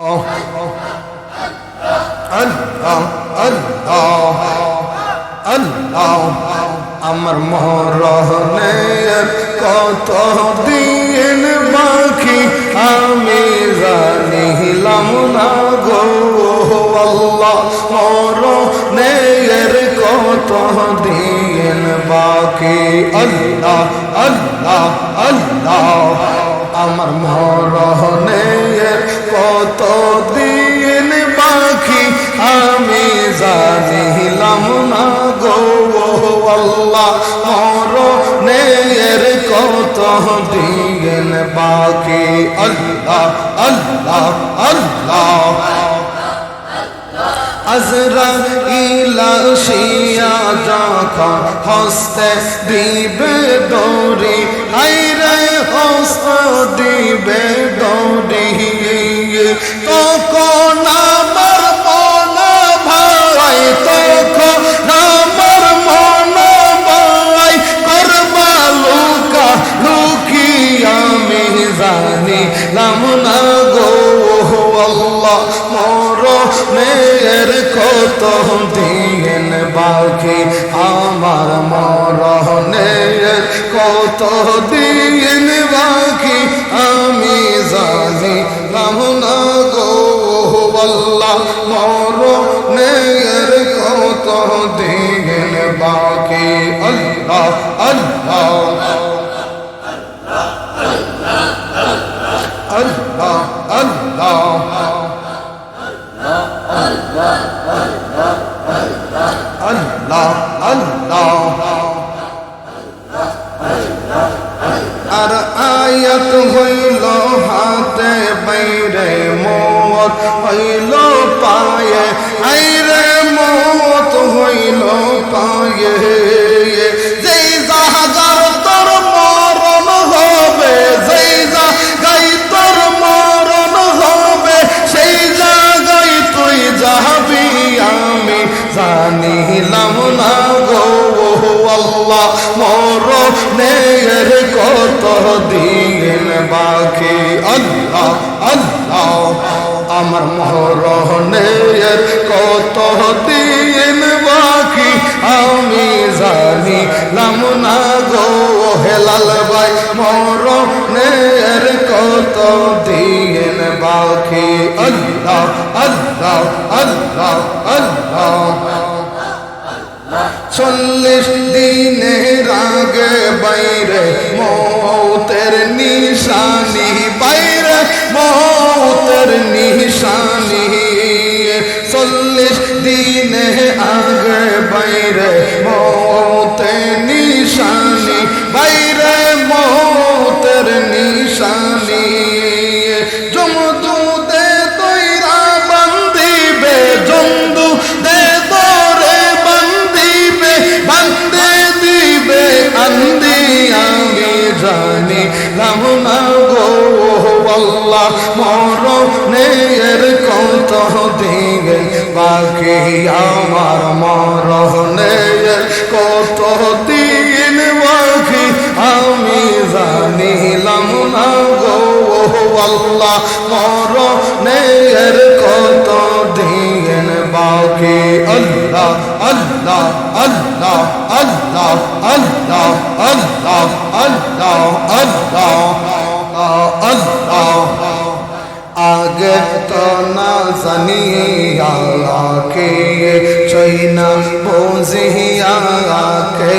আল্লাহ আল্লাহ আল্লাহ আমার মরণের কত দিন বাকি আমি জানিলাম না গো আল্লাহ মরণের কত দিন বাকি আল্লাহ আল্লাহ আল্লাহ আমার মরণের কত দিন বাকি আমি জানিলাম না গো আল্লাহ মরণের কত দিন বাকি আল্লাহ আল্লাহ আল্লাহ আজরাইল আসিয়া যখন হস্তে দিবে দড়ি হায়রে হস্তে দিবে দড়ি তখন আমার মন ভাই তখন আমার মন ভাই করবা লুকা লুকি আমি জানিলাম না গো আল্লাহ মরণের কত দিন বাকি আমার মরণের কত দিন বাকি আমি জানিলাম না গো আল্লাহ মরণের কত দিন বাকি আল্লাহ আল্লাহ আল্লাহ আল্লাহ আল্লাহ আল্লাহ আর আয়াত হইল হাতে বাইরে মত হইল পায়ে আইরে মত হইল পায়ে যেই জাহাজার তোর মরণ হবে যেই জায়গায় তোর মরণ হবে সেই জায়গায় তুই যাবি আমি জানিলাম না গো আল্লাহ মরণের কত দিন বাকি আল্লাহ আল্লাহ আমার মরণের কত দিন বাকি আমি জানিলাম না গো হেলাল ভাই মরণের কত দিন বাকি আল্লাহ আল্লাহ আল্লাহ আল্লাহ 40 দিনের আগে বাইরে মৌতের নিশানি বাইরে মৌতের নিশানি 40 দিনের আগে বাইরে মৌতের নিশানি বাইরে মৌতের নিশানি জমদুদে তৈরা বান্দিবে জমদু দে দরে বান্দিবে বান্দে দিবে আন্দি আমি জানিলাম না গো আল্লাহ মরণের কত দিন বাকি আমার মরণের কত দিন বাকি আমি জানিলাম না গো আল্লাহ মরণের কত দিন বাকি আল্লাহ আল্লাহ আল্লাহ আল্লাহ আল্লাহ আল্লাহ আল্লাহ আল্লাহ আল্লাহ আগে তো না জানিয়া কে চৈনা বুঝিয়া কে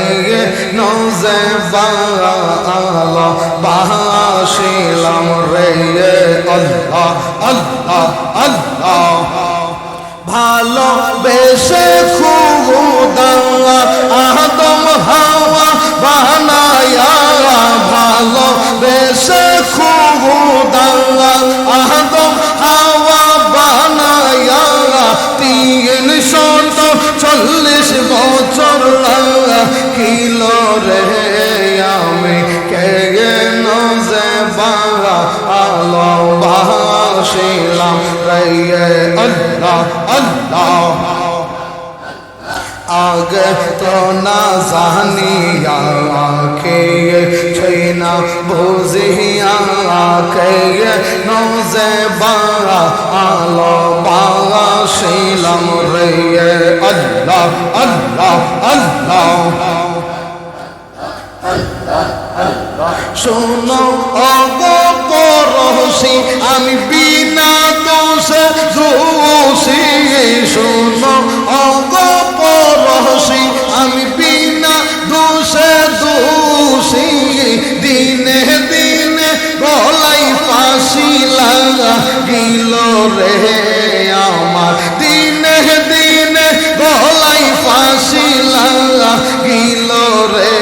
নজে বালা বাসিলাম রে আল্লাহ আল্লাহ আল্লাহ ভালো বেশে খুদা আদম হাওয়া বানায়া ভালো বেশে খুদা আদম হাওয়া বানায়া 340 বছর কিলো রে আমি কে নজে বালা আলো বাসিলাম রে আল্লাহ আল্লাহ आगे तो ना जानिया के छैना बुझिया के नौजे बारा आलो बागा शीलम रे अल्लाह अल्लाह अल्लाह শোনো অগো পরশি আমি বিনা দোষে দোষী শোনো অগো পরশি আমি বিনা দোষে দোষী দিনে দিনে গলাই ফাঁসি লাগিল রে আমার দিনে দিনে গলাই ফাঁসি লাগিল রে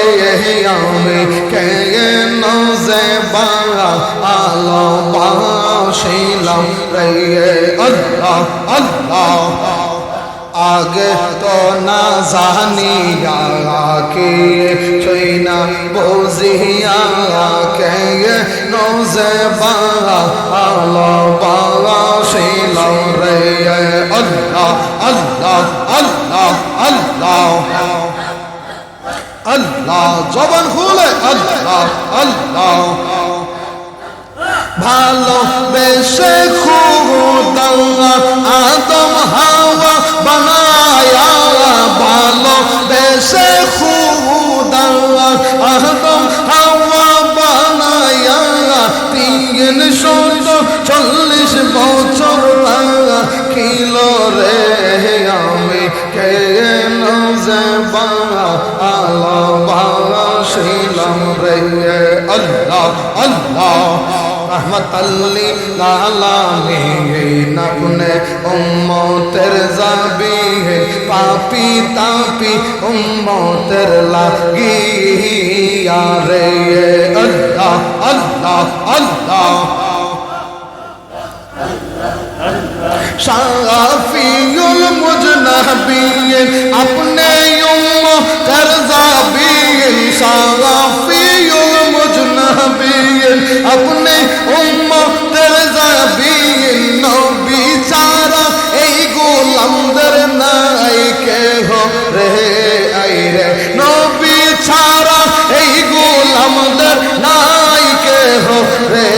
আমি কেন যে বাংলা আলো বাসিলাম রে আল্লাহ আল্লাহ आगे तो ना जानिया के छैना बुझिया के नौजे बाला आलो बाला शीलम रे अल्लाह अल्लाह अल्लाह अल्लाह अल्लाह जबान खुले अल्लाह अल्लाह ভালোবেসে খুদা আদম হাওয়া বানায়া ভালোবেসে খুদা আদম হাওয়া বানায়া 340 বছর লাগিল রে আমি কেন যে ভালোবাসিলাম রে আল্লাহ আল্লাহ रहमतल्लिल आलामीन अपने उम्मतेर ज़ाबी पापी तापी उम्मतेर लागिया रे अल्लाह अल्लाह अल्लाह शाफियुल मुजनबीन अपने उम्मतेर ज़ाबी शाफियुल मुजनबीन अपने उम्मतेर ज़ाबीन नबी चारा এই গোলামদের নাই কেহ রে আই রে নবী ছাড়া এই গোলামদের নাই কেহ রে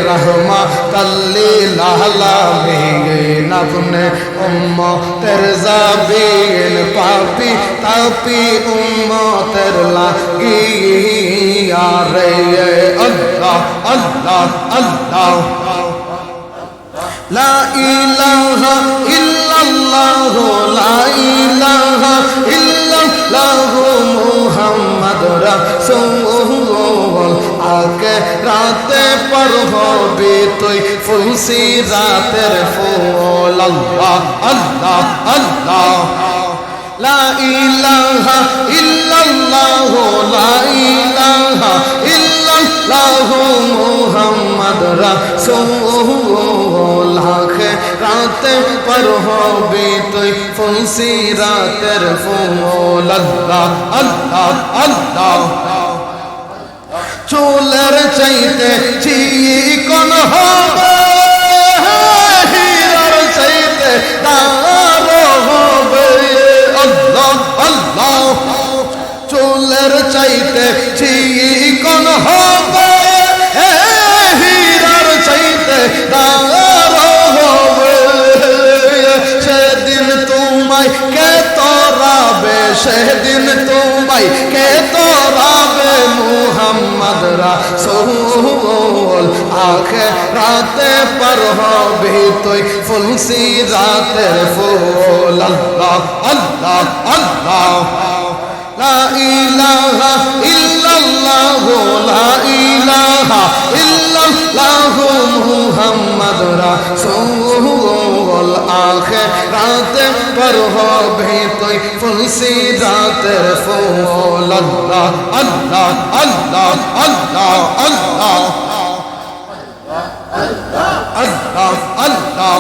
रहमतल लिल आलामीन अपने उम्मतेर ज़ाबीन पापी तापी उम्मतेर लागिया रे अल्लाह अल्लाह अल्लाह ला इलाहा इल्लल्लाह ला इलाहा इल्लल्लाह मुहम्मद रसूलुल्लाह आके राते पर होबी तुई फुलसी रातेर फूल अल्लाह अल्लाह अल्लाह ला इलाहा इल्लल्लाह ला इलाहा इल्लल्लाह मुहम्मद रसूलुल्लाह राते पर होबी तुई फुलसी रातेर फूल अल्लाह अल्लाह अल्लाह চুলের চাইতে চিকন হবে হীরার চাইতে দার হবে আল্লাহ আল্লাহ চুলের চাইতে চিকন হবে হীরার চাইতে দার হবে সেদিন তোমায় কে তোরাবে সেদিন তোমায় কে তোরাবে मुहम्मद रसूल आखिराते पर होबी तुई फुलसी रातेर फूल अल्लाह अल्लाह अल्लाह ला इलाहा इल्लल्लाह ला इलाहा इल्लल्लाह मुहम्मद रसूल आखिराते पर होबी तुई फुलसी रातेर फूल अल्लाह अल्लाह अल्लाह अल्लाह अल्लाह अल्लाह अल्लाह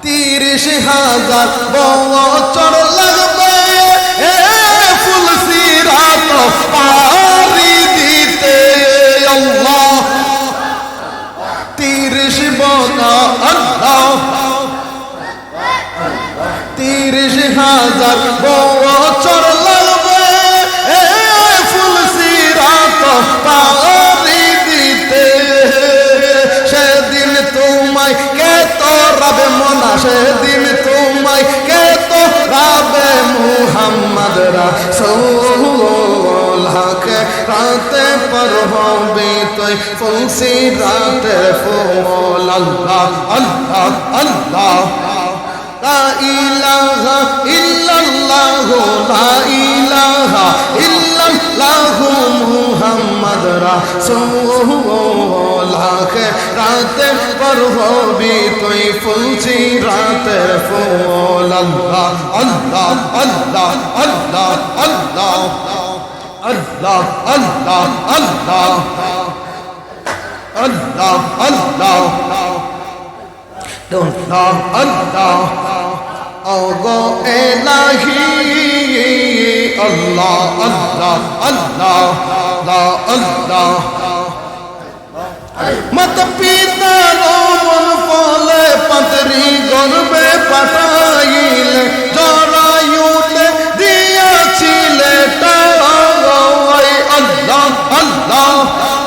30,000 বছর লাগবে ফুলসি রাত পারি দিতে আল্লাহ 30 বছর আল্লাহ 30 30,000 বছর লাগবে ফুল সিরাত পাড়ি দিতে। সেদিন তোমায় কে তোরাবে মোনা, সেদিন তোমায় কে তোরাবে মুহাম্মদ রাসূলুল্লাহকে রাতে পর হবে তুই ফুল সিরাতের ফুল। আল্লাহ আল্লাহ আল্লাহ লা ইলাহা ইল্লাল্লাহ লা ইলাহা ইল্লাল্লাহ মুহাম্মদ রাসূলুল্লাহকে রাতে পর হবি তুই ফুল সিরাতের ফুল। আল্লাহ আল্লাহ আল্লাহ আল্লাহ আল্লাহ আল্লাহ আল্লাহ আল্লাহ আল্লাহ আল্লাহ আল্লাহ আল্লাহ ওগো ইলাহি আল্লাহ আল্লাহ আল্লাহ আল্লাহ মত পিতার মন ফলে পাতরি গর্বে পাঠাইলে জরায়ুতে দিয়াছিলে টাই। আল্লাহ আল্লাহ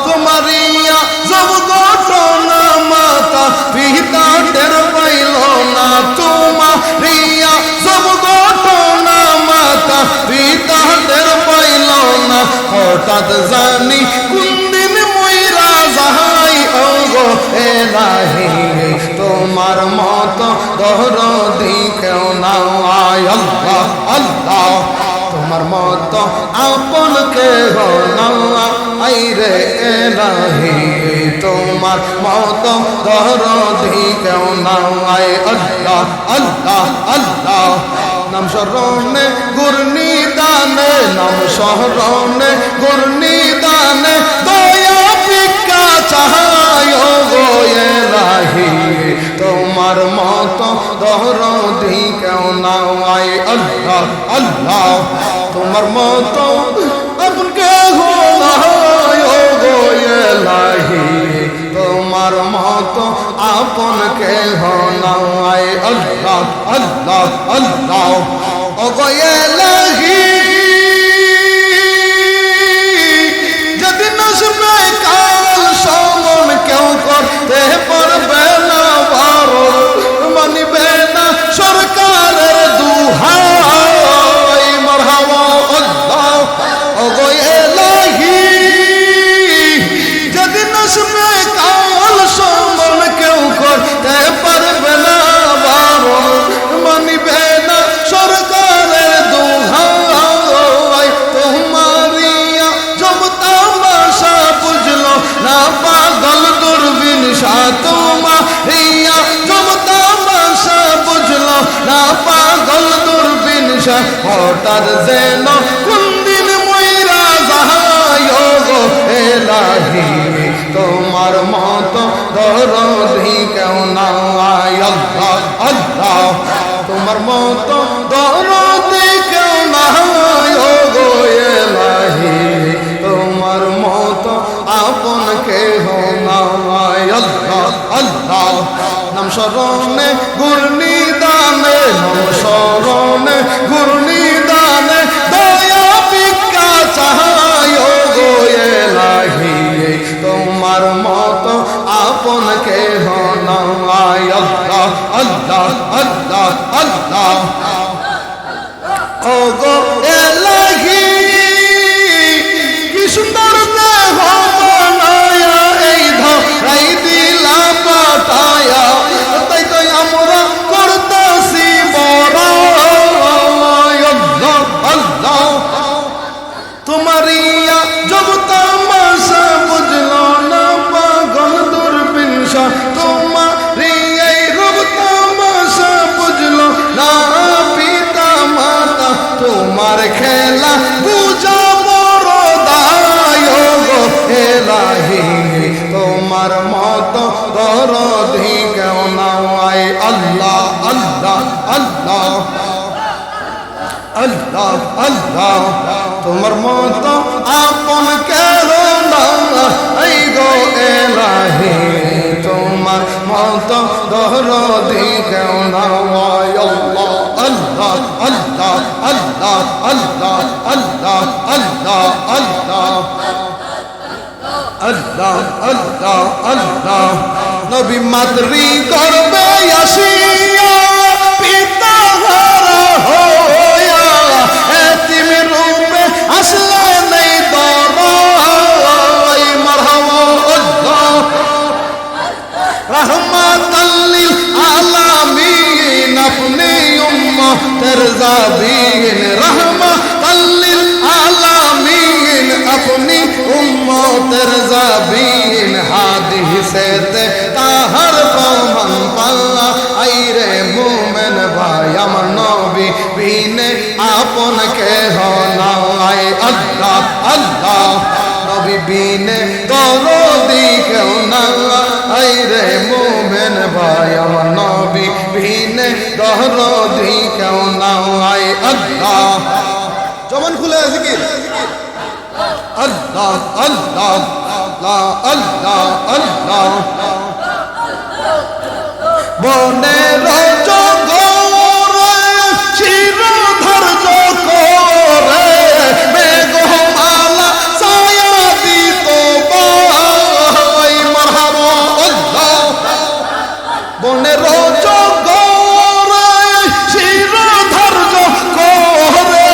তোমারিয়া সব ঘটনা মাতা পিতা টের পাইল না, তোমারিয়া সব ঘটনা মাতা পিতা টের পাইল না। হঠাৎ জানি কোনদিন মইরা যাহাই ওগো ইলাহি তোমার মত দরদি কেউ নাই। আল্লাহ আল্লাহ তোমার মত আপন কেহ নাই রে ইলাহি তোমার মত দরদি কেউ নাই। আল্লাহ আল্লাহ আল্লাহ নাম স্মরণে গুরনি দানে, নাম স্মরণে গুরনি দানে দয়া ভিক্ষা চাহায় গো ইলাহি তোমার মত দরদি কেউ নাই। আল্লাহ আল্লাহ তোমার মত আপন কেহ নাই গো ইলাহি তোমার মত আপন কেহ নাই। আল্লাহ আল্লাহ আল্লাহ ওগো ইলাহি যদি নসবে কাল সমন কেউ করতে পারবে না বারণ, মানিবে না সরকারের দুহাই। মারহাবা আল্লাহ ওগো ইলাহি যদি নসবে কাল সমন কেউ করতে পারবে না বারণ, মানিবে না সরকারের দুহাই। তোমারিয়া জব তামাশা বুঝলো না পাগল দূরবীন শাহ, তোমারিয়া জব তামাশা বুঝলো না পাগল দূরবীন শাহ। হঠাৎ যেন কোনদিন মইরা যাহাই গো ইলাহি তোমার মত দরদি কেউ নাই। আল্লাহ আল্লাহ তোমার মত দরদি কেউ নাই গো ইলাহি তোমার মত আপন কেহ নাই। আল্লাহ আল্লাহ নাম স্মরণে গুরনি দানে, নাম স্মরণে গুরনি দানে দয়া ভিক্ষা চাহায় গো ইলাহি তোমার মত আপন কেহ নাই। আল্লাহ আল্লাহ আল্লাহ আল্লাহ ওগো ইলাহি কি সুন্দর দেহ বানায়া এই ধরাই দিলা পাঠায়া, তাই তো আমরা করতাছি বড়াই। আল্লাহ আল্লাহ তোমারিয়া জব তামাশা বুঝলো না পাগল দূরবীন শাহ, তোমারিয়া রব তামাশা বুঝলো না পিতা মাতা তোমার খেলা বুঝা বড় দায় গো ইলাহি তোমার মত দরদি কেউ নাই। আল্লাহ আল্লাহ আল্লাহ আল্লাহ আল্লাহ তোমার মত আপন কেহ নাই গো ইলাহি তোমার মত দরদি কেউ নাই। আল্লাহ Allah, Allah, Allah, Allah, Allah, Allah, Allah. Allah, Allah, Allah. নবী মাতৃ গর্ভে আসিয়া পিতা হারা হইয়া এতিম রূপে আসলেন এই দরায়। মারহাবা আল্লাহ রহমাতাল লিল আলামিন আপনি উম্মতের জাবিন। রহমাতাল লিল আলামিন আপনি উম্মতের জাবিন। হাদিসেতে তাহার প্রমাণ পাল্লা আইরে মুমিন ভাই আমার নবী বিনে আপন কেহ নাই। আল্লাহ আল্লাহ নবী বিনে দরদি কেউ নাই। আইরে মুমিন ভাই আমার নবী বিনে দরদি কেউ নাই। আল্লাহ জবান খুলে জিকির আল্লাহ আল্লাহ আল্লাহ আল্লাহ। বনের জগরে চিরধার্য করে মেঘমালা ছায়া দিত ভাই। মারহাবা আল্লাহ বনের জগরে চিরধার্য করে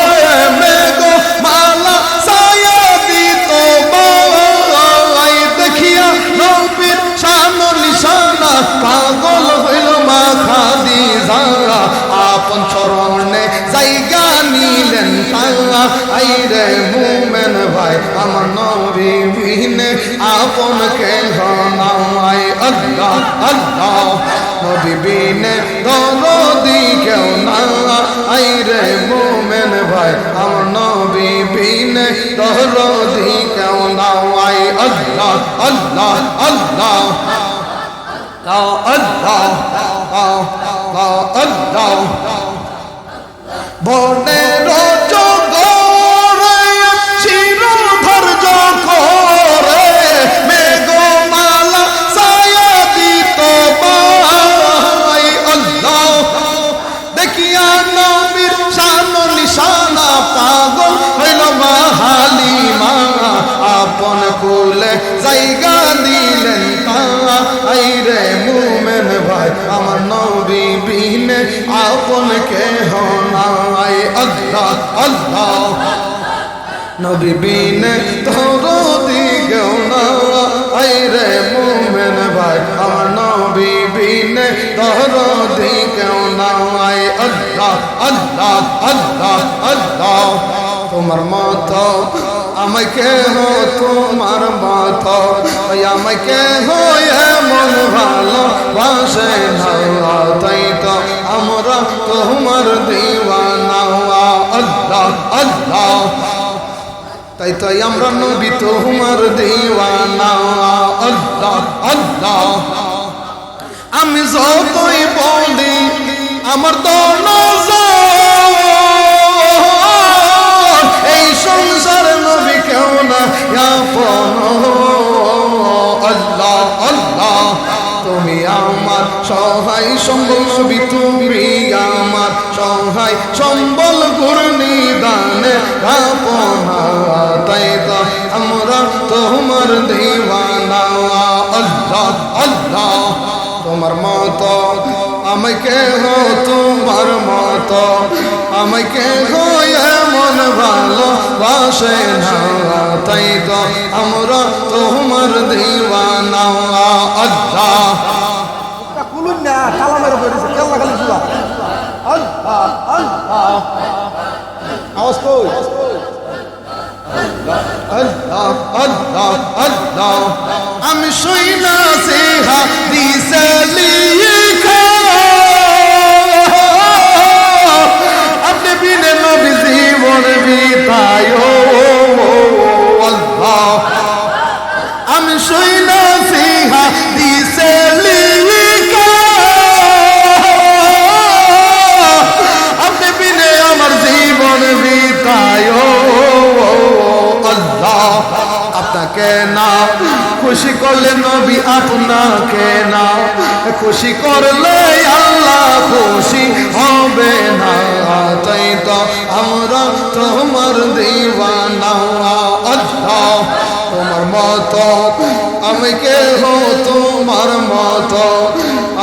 মেঘমালা ছায়া দিত ভাই। দেখিয়া নবীর শান নিশানা পাগল হইল মা খাদিজা। আপন চরণে জায়গা নিলেন তারা। আইরে মুমিন ভাই আমার নবী বিনে আপন কেহ নাই। আল্লাহ আল্লাহ নবী বিনে দরদি কেউ নাই। আইরে মুমিন ভাই আমার নবী বিনে দরদি কেউ নাই। আল্লাহ আল্লাহ আল্লাহ আল্লাহ আল্লাহ। বনের জগরে চিরধার্য করে মেঘমালা ছায়া দিত ভাই। আল্লাহ দেখিয়া নবীর শান নিশানা পাগল হইল মা হালিমা। আপন কুলে জায়গা দিলেন তারা। আইরে মুমিন ভাই আমার নবী বিনে আপন কেহ নাই। আল্লাহ আল্লাহ নবী বিনে দরদি কেউ নাই। আইরে মুমিন ভাই আমার নবী বিনে দরদি কেউ নাই। আল্লাহ আল্লাহ আল্লাহ আল্লাহ। তোমার মতো আমাকে হো তোমার মতো আমাকে হো এমন ভালোবাসে না। তাই তো আমরা তোমার দিওয়ানা। আল্লাহ আল্লাহ তাই তো আমরা নবী তোমার দিওয়ানা। আল্লাহ আল্লাহ আমি যতই বলি আমার তো এই সংসার নবী কেউ না আপন। আল্লাহ আল্লাহ তুমি আমার সহায় সম্বল নবী তুমি আমার সহায় সম্বল ঘূর্ণি দানে আপন। তাই তো আমরা তোমার দিওয়ানা। আল্লাহ আল্লাহ তোমার মতো আমাকে হো তোমার মতো আমাকে হো এমন ভালোবাসে না। তাই তো আমরা তোমার দিওয়ানা। আল্লাহ কুলুন না কালামের উপরে কেল্লা খালি জুলা। আল্লাহ আল্লাহ আওয়াজ কই আল্লাহ আল্লাহ আল্লাহ। আমি শুইনাছি হাদিসে লিখা আপনি বিনে নবী জীবন বিতায়। আল্লাহ আমি শুইনাছি হাদিসে লিখা আপনি বিনে আমার জীবন বিতায়। আল্লাহ আপনাকে না খুশি করলে নবী আপনাকে না খুশি করলে আল্লাহ খুশি হবে না, তাই তো আমরা তোমার দিওয়ানা। আল্লাহ তোমার মতো আমি কেহ, তোমার মতো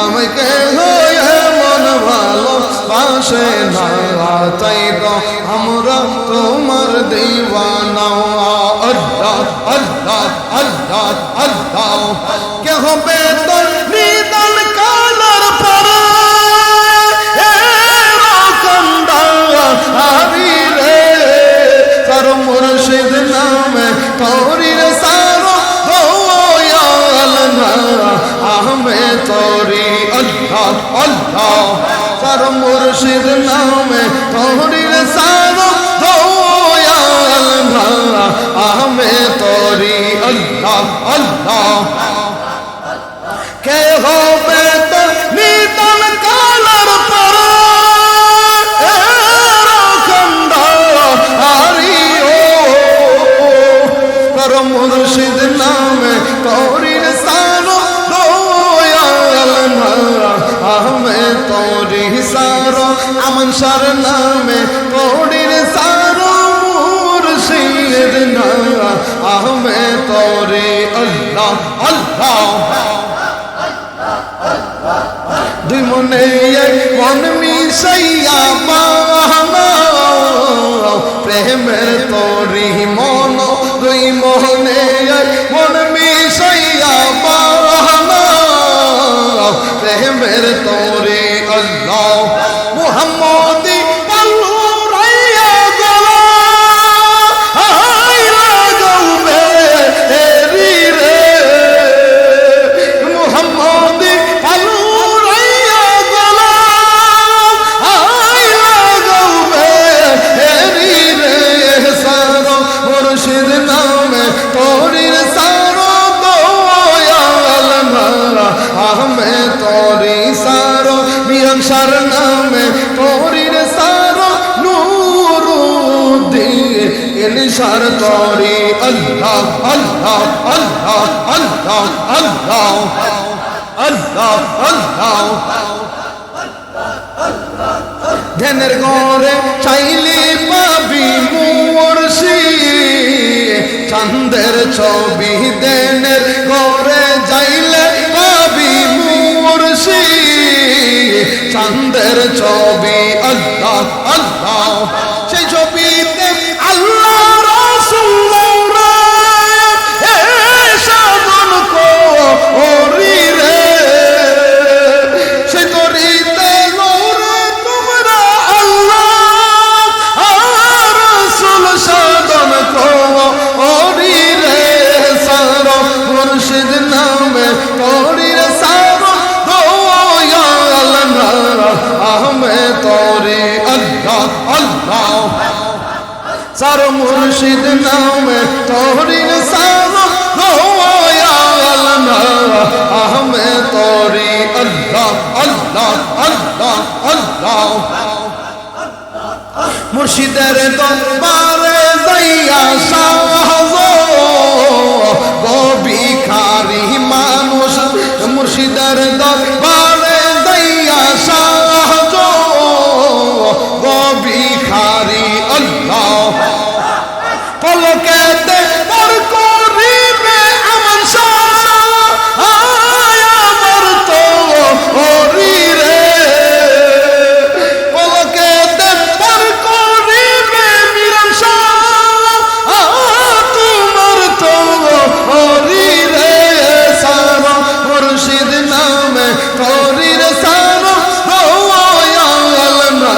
আমি কেহ এমন ভালোবাসে না, তাই তো আমরা তোমার দিওয়ানা। আল্লাহ আল্লাহ আল্লাহ আল্লাহ কে হবে তোর নিদান কালার পরে এরকম দাঁড়ি রে, তার মুর্শিদ নামে তোরির সারো দয়াল না আহমে তোরি। আল্লাহ আল্লাহ তার মুর্শিদ নামে তোরির সারো দয়াল না আহমে তোরি। আল্লাহ আল্লাহ কে হবে তো নিদান কালার পরে এরকম দাঁড়ি ও, তার মুর্শিদ নামে তোরির সারো দয়াল না আহমে তোরি সারো। আমান শার নামে তোরির সারো মুর্শিদ না আহমে তোরি। আল্লাহ আল্লাহ দুই মনে এক মন মিশাইয়া বানাও প্রেমের তোরি মন, দুই মনে এক মন মিশাইয়া বানাও প্রেমের তোরি। আল্লাহ মুহাম্মদি পাল্লু রাইয়া গলা হাইরা গাউবে এরি রে, মুহাম্মদি পাল্লু রাইয়া গলা হাইরা গাউবে এরি রে, সারো মুর্শিদ নামে তোরির সারো দয়াল না আহমে তোরি সারো। মিরান শার নামে তোরির সারো নুরুদ্দিন শার তোরি। আল্লাহ আল্লাহ আল্লাহ আল্লাহ আল্লাহ আল্লাহ আল্লাহ ধ্যানের ঘরে চাইলে পাবি মুর্শিদ, চাঁদের ছবি ধ্যানের ঘরে যাইলে পাবি মুর্শিদ, চাঁদের ছবি। আল্লাহ আল্লাহ সেই ছবিতে আল্লাহ রাসূল সাধন করি রে, সেই তরিতে লৌরে তোমরা আল্লাহ রাসূল সাধন করি রে, সারো মুর্শিদ নামে তোরির সারো দয়াল না আহমে তোরি। আল্লাহ আল্লাহ সারো মুর্শিদ নামে তোরির সারো দয়াল না আহমে তোরি। আল্লাহ আল্লাহ আল্লাহ আল্লাহ মুর্শিদের দরবারে যাইয়া সাজো গো ভিখারি মানুষ, মুর্শিদের দরবারে যাইয়া সাজো গো ভিখারি। আল্লাহ পলকেতে পর করিবে আমার শাহ আমার তো হরি রে, পলকেতে পর করিবে মিরান শাহ তোমার তো হরি রে, সারো মুর্শিদ নামে তোরির সারো দয়াল না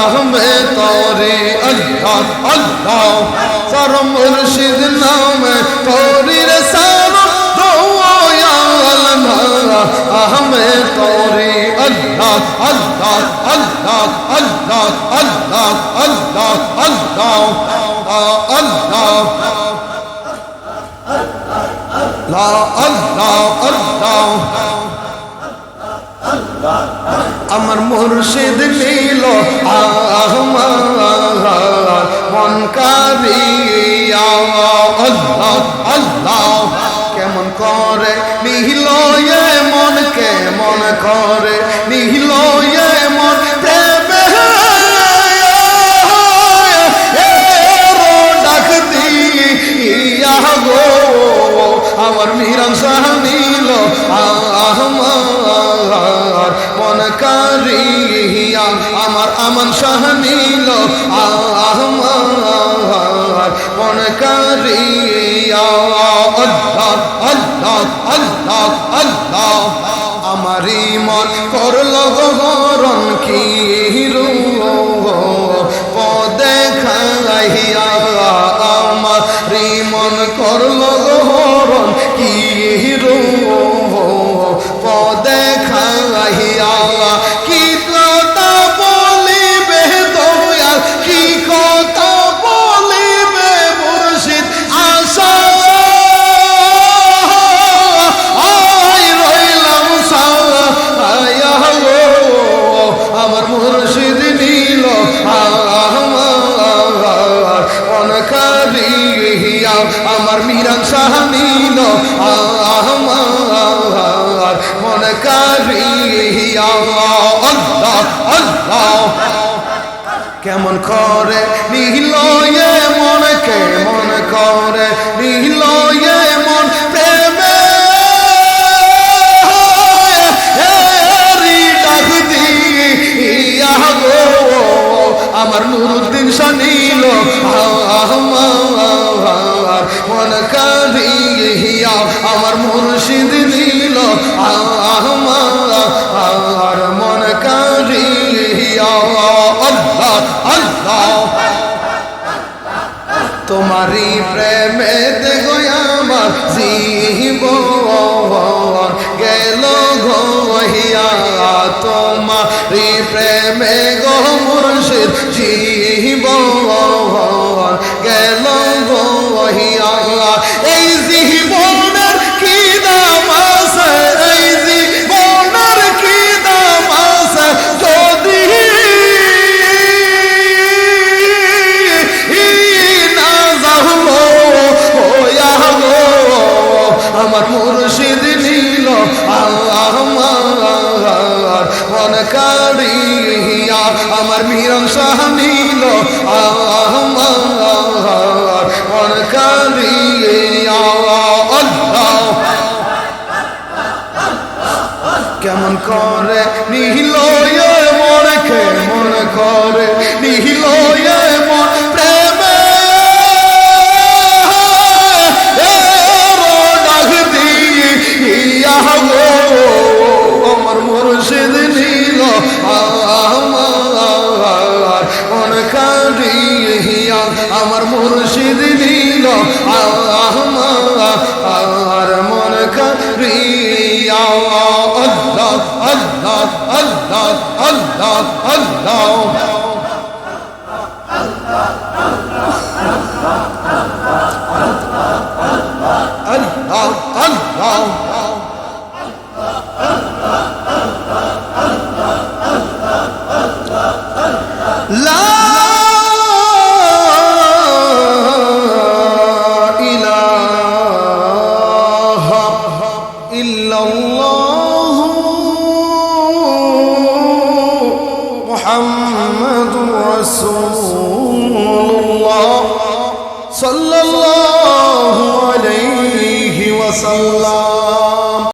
আহমে তোরি। আল্লাহ আল্লাহ সারো মুর্শিদ নামে তোরির সারো দয়াল না আহমে তোরি। আল্লাহ আল্লাহ আল্লাহ আল্লাহ আল্লাহ আল্লাহ আল্লাহ আল্লাহ আল্লাহ আল্লাহ আমার মুর্শিদ নীল আমার মন কারিয়া। আল্লাহ আল্লাহ কেমন করে নিল এ মন, কেমন করে নিহিল এমন প্রেমে ডাক দিয়া গো আমার মিরান শাহ নীল আমার মন কারিয়া আমার আমান শাহ নীল আমার মন কারিয়া আল্লাহ আল্লাহ আল্লাহ আল্লাহ আমারি মন করল গরণ কি পদে খাইয়া আমারি মন করল গরণ কি পদে খাইয়া কি কথা বলিবে দয়াল কি কথা বলিবে মুর্শিদ আশা রইলাম আমার মুর্শিদ নীল অনকারিয়া আমার মিরান শাহ নীল আমার মন কারিয়া আল্লাহ আল্লাহ কেমন করে নীল মন কেমন করে নীল মন প্রেমে ডাক দিয়া গো আমার নুরুদ্দিন শাহ নীল আমার মন কারিয়া আমার মুর্শিদ নীল আমার মন কারিয়া আল্লাহ আল্লাহ তোমারি প্রেমে দেখো আমার জীবন গেল গহিয়া তোমারি প্রেমে গো মুর্শিদ জীবন গেল গহিয়া এই জীবনের কি দাম আছে এই জীবনের কি দাম আছে যদি আমার মুর্শিদ নীল আমার মন কারিয়া আমার মিরান শাহ নীল আমার মন কারিয়া আল্লাহ কেমন করে নীল মন কেমন করে নীল মন প্রেমে আমার মুর্শিদ নীল আমার মন কারিয়া আমার মুর্শিদ নীল আমার মন কারিয়া আল্লাহ আল্লাহ আল্লাহ আল্লাহ আল্লাহ আল্লাহ